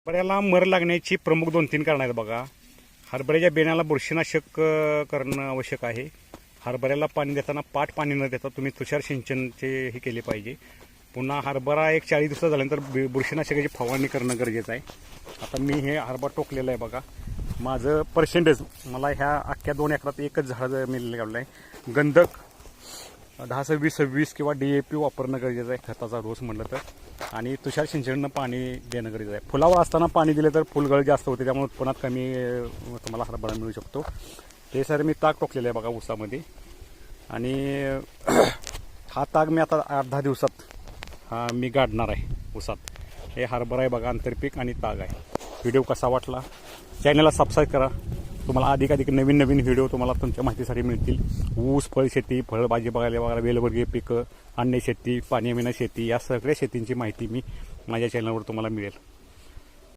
हरभऱ्याला मर लागण्याची प्रमुख 2-3 कारणं आहेत बघा. हरभऱ्याच्या बेण्याला बुरशीनाशक करणं आवश्यक आहे. हरभऱ्याला पाणी देताना पाट पाणी न देता तुम्ही तुषार सिंचनचे हे केले पाहिजे. पुन्हा हरभरा एक 40 दिवस झाल्यानंतर बुरशीनाशकाची फवारणी करणं गरजेचं आहे. आता मी हे हरभरा टोकलेलं आहे बघा. माझं पर्सेंटेज मला ह्या अख्ख्या 2 एकरात एकच झाड मी लावलं आहे. गंधक 10-26-26 किंवा DAP वापरणं गरजेचं आहे खताचा डोस म्हटलं तर. आणि तुषार सिंचननं पाणी देणं गरजेचं आहे. फुलावर असताना पाणी दिले तर फुलगळ जास्त होते, त्यामुळे उत्पन्नात कमी तुम्हाला हरभरा मिळू शकतो. हे सर मी ताक टोकलेलं आहे बघा ऊसामध्ये. आणि हा ताक मी आता 8-10 दिवसात मी गाडणार आहे ऊसात. हे हरभरा आहे बघा, आंतरपीक आणि ताग आहे. व्हिडिओ कसा वाटला चॅनलला सबस्क्राईब करा. तुम्हाला अधिक नवीन व्हिडिओ तुम्हाला तुमच्या माहितीसाठी मिळतील. ऊस, फळ शेती, फळभाजी बघायला वेलवर्गीय पिकं, अन्य शेती, पाणी शेती, या सगळ्या शेतींची माहिती मी माझ्या चॅनलवर तुम्हाला मिळेल.